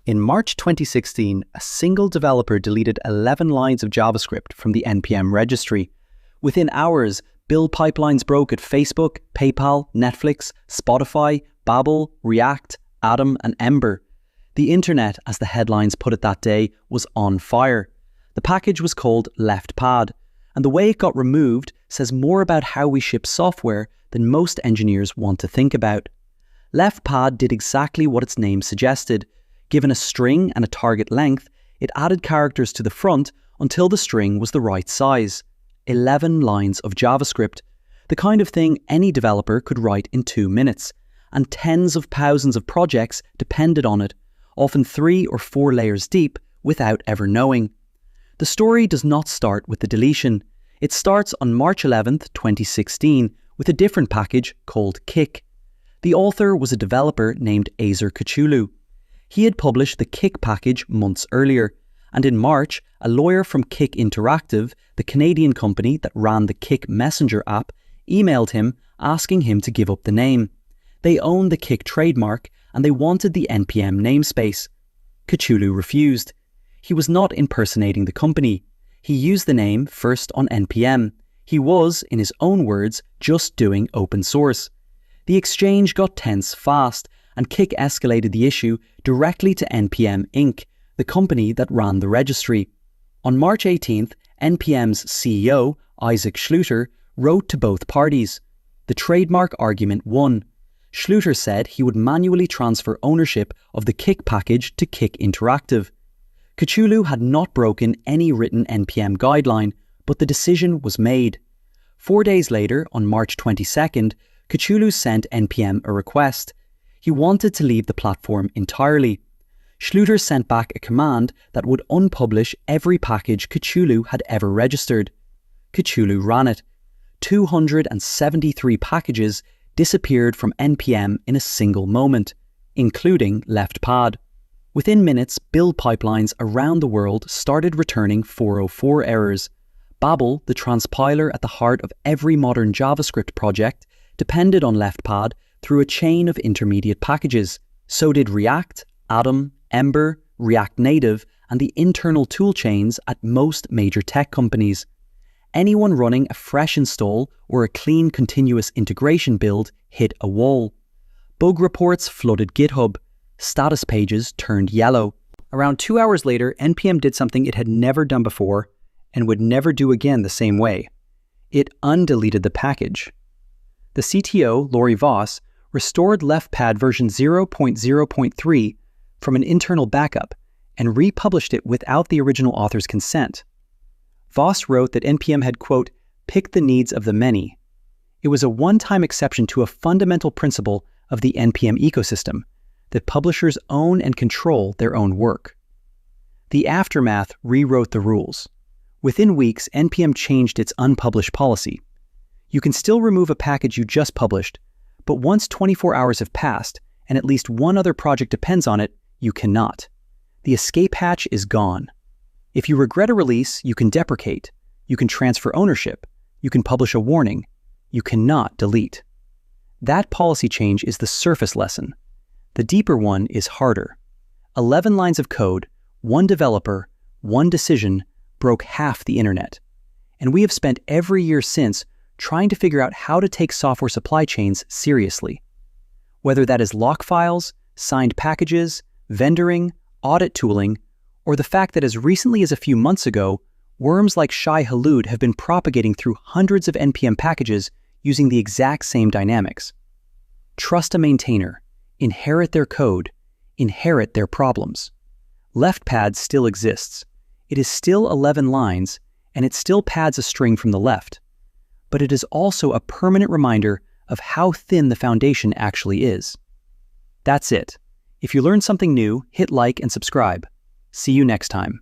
In March 2016, a single developer deleted 11 lines of JavaScript from the NPM registry. Within hours, build pipelines broke at Facebook, PayPal, Netflix, Spotify, Babbel, React, Atom, and Ember. The internet, as the headlines put it that day, was on fire. The package was called leftpad, and the way it got removed says more about how we ship software than most engineers want to think about. Leftpad did exactly what its name suggested. Given a string and a target length, it added characters to the front until the string was the right size. 11 lines of JavaScript, the kind of thing any developer could write in 2 minutes, and tens of thousands of projects depended on it, often 3 or 4 layers deep without ever knowing. The story does not start with the deletion. It starts on March 11th, 2016, with a different package called Kick. The author was a developer named Azer Kachulu. He had published the Kick package months earlier, and in March, a lawyer from Kick Interactive, the Canadian company that ran the Kick Messenger app, emailed him asking him to give up the name. They owned the Kick trademark and they wanted the NPM namespace. Kachulu refused. He was not impersonating the company. He used the name first on NPM. He was, in his own words, just doing open source. The exchange got tense fast, and Kick escalated the issue directly to NPM Inc., the company that ran the registry. On March 18th, NPM's CEO, Isaac Schluter, wrote to both parties. The trademark argument won. Schluter said he would manually transfer ownership of the Kick package to Kick Interactive. Kachulu had not broken any written NPM guideline, but the decision was made. 4 days later, on March 22nd, Kachulu sent NPM a request. He wanted to leave the platform entirely. Schluter sent back a command that would unpublish every package Kachulu had ever registered. Kachulu ran it. 273 packages disappeared from NPM in a single moment, including leftpad. Within minutes, build pipelines around the world started returning 404 errors. Babbel, the transpiler at the heart of every modern JavaScript project, depended on leftpad through a chain of intermediate packages. So did React, Atom, Ember, React Native, and the internal toolchains at most major tech companies. Anyone running a fresh install or a clean continuous integration build hit a wall. Bug reports flooded GitHub. Status pages turned yellow. Around 2 hours later, NPM did something it had never done before and would never do again the same way. It undeleted the package. The CTO, Laurie Voss, restored leftpad version 0.0.3 from an internal backup and republished it without the original author's consent. Voss wrote that NPM had, quote, picked the needs of the many. It was a one-time exception to a fundamental principle of the NPM ecosystem, that publishers own and control their own work. The aftermath rewrote the rules. Within weeks, NPM changed its unpublished policy. You can still remove a package you just published, but once 24 hours have passed and at least one other project depends on it, you cannot. The escape hatch is gone. If you regret a release, you can deprecate, you can transfer ownership, you can publish a warning, you cannot delete. That policy change is the surface lesson. The deeper one is harder. 11 lines of code, one developer, one decision broke half the internet. And we have spent every year since trying to figure out how to take software supply chains seriously. Whether that is lock files, signed packages, vendoring, audit tooling, or the fact that as recently as a few months ago, worms like Shai Hulud have been propagating through hundreds of NPM packages using the exact same dynamics. Trust a maintainer, inherit their code, inherit their problems. Leftpad still exists. It is still 11 lines, and it still pads a string from the left. But it is also a permanent reminder of how thin the foundation actually is. That's it. If you learned something new, hit like and subscribe. See you next time.